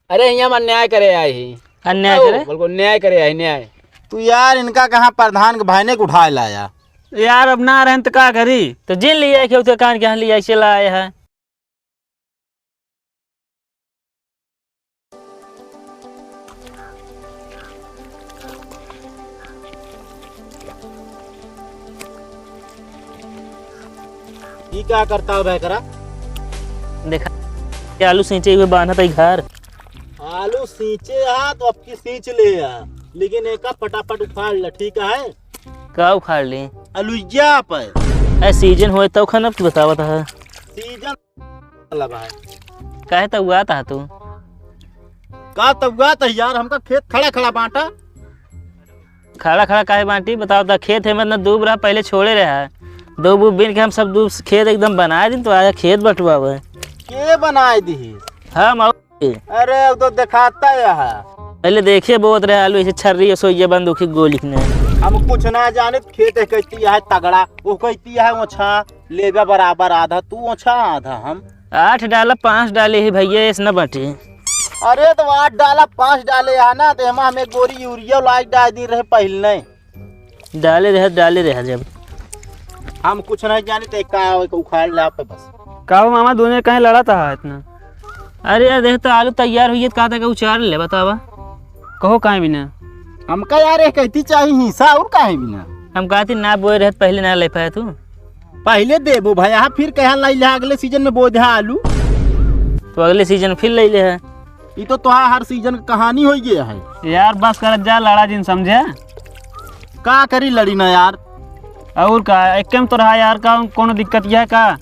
अरे यहाँ मैं न्याय करे आई ही। अन्याय करे? बिल्कुल न्याय करे आई न्याय। तू यार इनका कहाँ प्रधान के भाई ने उठा लाया यार अब ना रहे तो क्या करी, तो जिन लिया कि उसके कान के यहाँ लिया चला आया है। ये क्या करता हो करा? देखा आलू सींचे हुए बांधा था घर। आलू सींचे हा तो अब की सींच ले आ, लेकिन एक फटाफट उखाड़ ला, ठीक है? का उखाड़ ली? अलुइया पर ऐ सीजन हुए तो खाना बतावा था सीजन मतलब है काहे तो हुआ था तू का तबगा तो यार हमका खेत खड़ा खड़ा बांटा। खड़ा खड़ा काहे बांटी बताओ था? खेत है मतलब दूब रहा पहले छोड़े रहा, दूब उब बिन के हम सब दूब खेत एकदम बनाए दिन तो आया खेत बटवा हुआ के बनाए दी? हम अरे वो तो दिखाता है पहले देखे बहुत रहे आलू ऐसे छर्री सोइए बंदूक गोली ने। हम कुछ ना जाने खेत है कहती है तगड़ा, वो कहती है ओछा लेगा बराबर आधा, तू ओछा आधा। हम 8 डाला 5 डाले ही भैया ऐसे न बटे। अरे तो 8 डाला 5 डाले है ना, तो हमें गोरी यूरिया लाइक डाल दी रहे पहले डाले रहे जब हम कुछ नहीं जाने तो का उखाड़ ला पे बस। कहो मामा दोनों कहीं लड़ा था इतना? अरे यार देख तो आलू तैयार हुई है कहा था उचार ले बतावा कहो कहीं बिना। हमका यार एक कहती चाहिए हिस्सा और काहे बिना। हम कहती ना बोए रहे पहले ना ले पाए तू पहले देबो भैया, फिर कह लाई अगले सीजन में बो दे आलू, तो अगले सीजन फिर ले ले है। ये तो तुहार हर सीजन की कहानी हो गया है यार। बस कर जा लड़ा जिन समझे का करी लड़ी ना यार। और का एक तो रहा यार का कोनो दिक्कत यह का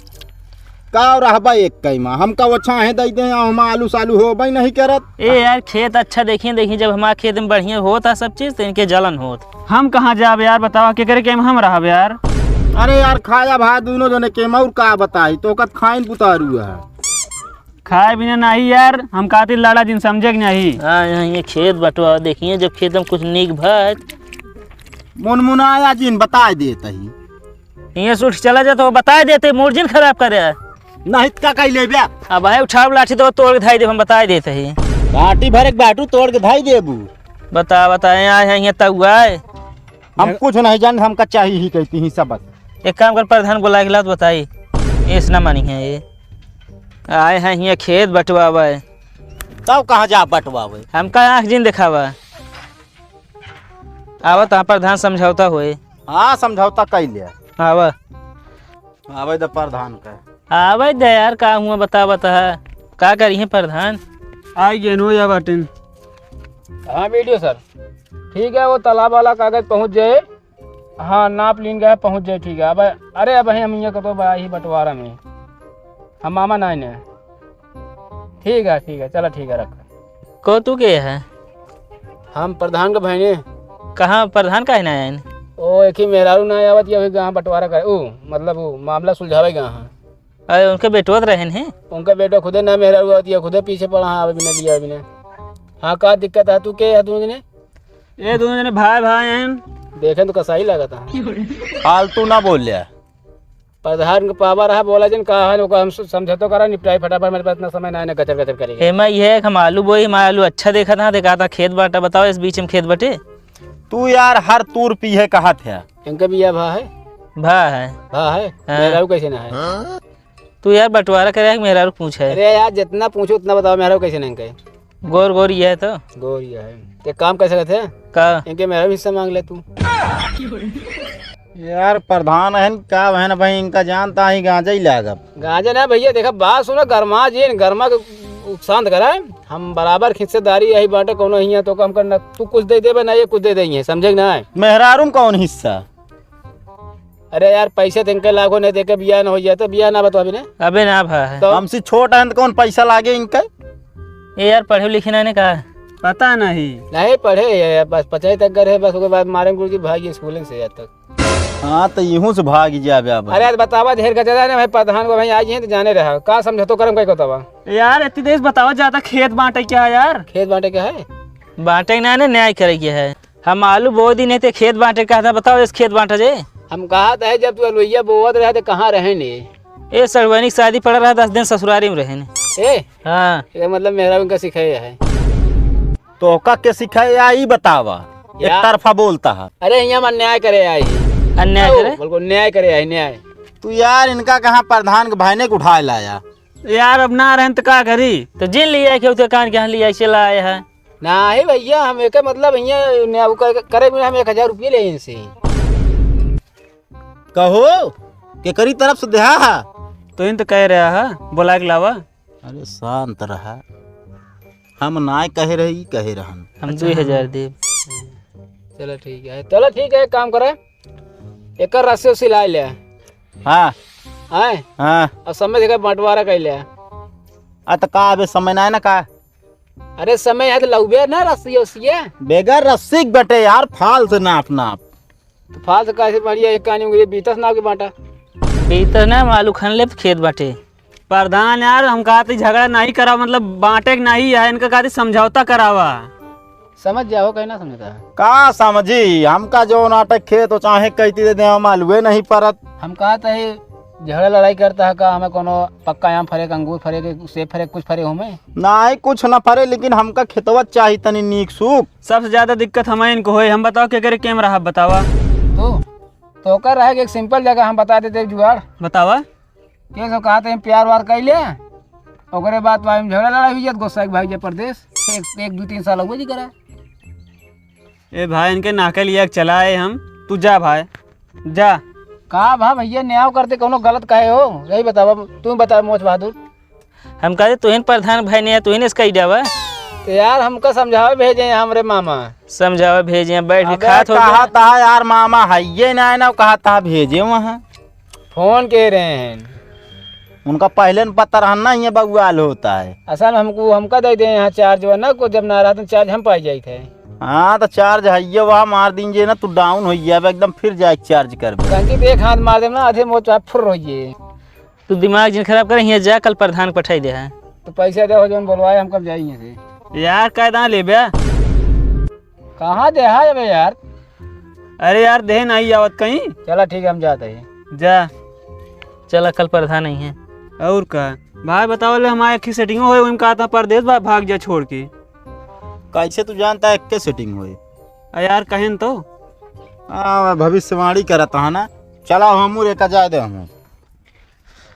और रहबा एक कैमा हमका अच्छा है दे दे हम आलू सालू हो भाई नहीं करत। ए यार खेत अच्छा देखिए जब हमारे खेत में बढ़िया होता सब चीज तो इनके जलन होत। हम कहाँ जाब यार बतावा के करे के हम रहब यार। अरे यार खाया भाई दोनों जने के और का बताई तो कत खाइन पुतारू है खाए बिना नहीं यार। हम कहते लाड़ा जिन समझे कि नहीं। हाँ ये खेत बटवा देखिए जब खेत में कुछ नीक भत मुनमुनाया जिन बता देते ही ये सूट चला जाता तो बता देते मोर्जिन खराब करे नहीं का कही ले बे। अब भाई उठाव लाठी तो तोड़ के धाई दे हम बता देते ही बाटी भर एक बाटू तोड़ के धाई देबू। बताए यहाँ तक है हम कुछ नहीं जान हमका चाहिए ही कहती ही सब। एक काम कर प्रधान बोला के तो बताई ऐसा ना मानी है ये आए हैं यहाँ खेत बटवावे तब कहाँ जा बटवावे हमका आँख जिन दिखावा आवा तो प्रधान समझौता हुए। हाँ समझौता कई ले आवा आवे तो प्रधान का आवे दे यार का हुआ बता का करिए प्रधान आई गेनो या बटन। हाँ वीडियो सर ठीक है, वो तालाब वाला कागज पहुँच जाए। हाँ नाप लीन गया पहुँच जाए ठीक है। अब अरे अब हम यहाँ को तो ही बंटवारा में हम मामा नहीं ने। ठीक है चलो ठीक है रख। को तू के है? हम प्रधान के बहने। कहाँ प्रधान का है ना है? ओ एक ही मेहरारू ना आवत या गाँव बंटवारा करे ओ मतलब वो मामला सुलझावे गाँव। अरे उनके बेटोत रहन है? उनका बेटा खुदे ना मेहरारू आती है खुदे पीछे पड़ा। हाँ अभी लिया अभी ने। हाँ का दिक्कत है तू के है दोनों जने? ये दोनों जने भाई हैं। देखे तो कसा ही लगा था। फालतू ना बोल लिया प्रधान के पावा रहा बोला जिन कहा है हम समझौता करा निपटाई फटाफट। मेरे पास इतना समय ना है गचर गचर करेगा। हेमा ये हम आलू बोई हमारा आलू अच्छा देखा था देखा था खेत बांटा बताओ इस बीच में खेत बटे। तू यार हर तूर पी है कहा थे इनका भी यह भा है हाँ। मेहरारू कैसे ना है? तू यार बंटवारा करे मेहरारू पूछे। अरे यार जितना पूछो उतना बताओ मेहरारू कैसे नहीं कहे। गोर ये है तो गोरिया है एक काम कैसे करते हैं का इनके मेरा भी हिस्सा मांग ले तू। यार प्रधान है का बहन भाई इनका जानता ही गांजा ही लागा गांजा ना भैया देखा बात सुनो गरमा जी गरमा के शांत करा हम बराबर हिस्सेदारी यही बांटे कोनो ही तो कम करना तू कुछ दे दे ना ये कुछ दे देंगे समझे ना है। मेहरारू कौन हिस्सा? अरे यार पैसे तो इनके लाखों नहीं देके बिया ना हो जाता बिया ना बता अबे ना भा है तो हमसे छोटा है तो कौन पैसा लागे इनका? ये यार पढ़े लिखे ना ने कहा पता नहीं पढ़े बस 25 तक गए बस उसके बाद मारे गुरु की भाई स्कूलिंग से आज तक। हाँ तो यूं से भाग जाबे। अरे यार बतावा ढेर गजा ना भाई प्रधान को भाई आज ही तो जाने रहा का समझौतो करम कई बतावा यार इतनी देर बतावा ज्यादा खेत बांटे क्या है यार? खेत बांटे क्या है? बांटे ना न्याय करे क्या है। हम आलू बो दिन है खेत बांटे कहा था बताओ इस खेत बांटा जे हम कहा था जब तू अलुइया बोवत रहा तो कहाँ रहे ने? ये सड़वनी शादी पड़ा रहा 10 दिन ससुरारी में रहे ने। ए हाँ मतलब मेरा उनका सिखाया है तो का के सिखाया ही बतावा, एक या- तरफा बोलता है। अरे यहाँ में अन्याय करे आई, अन्याय करे। बिल्कुल न्याय करे आई, न्याय। तू यार इनका कहाँ प्रधान के भाईने को उठा लाया। यार अब ना रहन तो का करी, तो जिन लिया के उते कान के यहाँ लिया चला आया है। नहीं भैया, हम एक मतलब भैया करे बिना हम 1000 रुपये ले इनसे। कहो के करी तरफ से देहा है। तो इन तो कह रहा है बोला के लावा। अरे शांत रहा, हम नाय कहे रही कहे रहन। हम 2000 दे। चलो ठीक है, चलो ठीक है, एक काम करे, एक रस्सी उसी ला ले। हाँ आए हाँ। और समय देखा बंटवारा कर ले। तो का अबे समय ना है ना का। अरे समय है तो लौबे ना रस्सी उसी है। बेगर रस्सी के बटे यार, फाल से नाप नाप। तो फाल कैसे बढ़िया, एक कहानी मुझे बीतस नाव के बांटा। बीतर ना आलू खान ले खेत बाटे। प्रधान यार हम कहते झगड़ा नहीं करा, मतलब बांटे के नहीं है, इनका कहते समझौता करावा। समझ जाओ, कहीं ना समझता। का समझी, हमका जो नाटक खेत तो चाहे कहती दे दे, मालूम नहीं परत। हम कहते है झगड़ा लड़ाई करता है का, हमें कोनो पक्का आम फरे, अंगूर फरे, के सेब फरे, कुछ फरे हमें नहीं कुछ न फरे, लेकिन हमका खेतवा चाहिए तनी नीक सूख। सबसे ज्यादा दिक्कत हमें इनको होए। हम बताओ क्या करे कैमरा है बतावा। तो कर रहा है कि एक सिंपल जगह हम बता देते जुगाड़। बतावा के सब कहते हैं प्यार वार कैले, ओकरे बाद भाई में झगड़ा लड़ाई हुई जात, गुस्सा के भाई जे परदेश एक 2-3 साल हुए जी करा। ए भाई इनके नाके लिया के चला है हम। तू जा भाई जा। का भा भैया न्याय करते कोनो गलत कहे हो, यही बतावा, तुम बता मोच बहादुर। हम कहते तुहिन प्रधान भाई ने तुहिन इसका ही जावा। तो यार हमका समझावे भेजे हमरे मामा। समझावा भेजे बैठ के अबे खात हो कहा था यार मामा है ये ना है ना, कहा था भेजे वहाँ। फोन कह रहे हैं, उनका पहले न पता रहना ये बगुआल होता है। असल में हमका दे दे यहाँ चार्ज वरना को, जब ना रहा तो चार्ज हम पाई जाए थे। हाँ तो चार्ज है वहाँ मार दीजिए ना, तू डाउन हो गया एकदम, फिर जाए चार्ज कर। कंकी तो एक हाथ मार दे ना, आधे मोच फुर रहिए। तू दिमाग जिन खराब करे यहाँ जा, कल प्रधान पठाई दे है। तो पैसे दे जो बोलवाए, हम कब जाइए से। यार कायदा ले बे। कहाँ दे है अबे यार। अरे यार दे नहीं आवत कहीं। चला ठीक है, हम जाते हैं। जा चला, कल प्रधान नहीं है। और का भाई बताओ ले, हमारे की सेटिंग हो उनका कहा था परदेश भाग जा छोड़ के। कैसे तू जानता है के सेटिंग हुई। यार कहें तो भविष्यवाणी करता है ना। चला हम रेखा जाए दे हमें।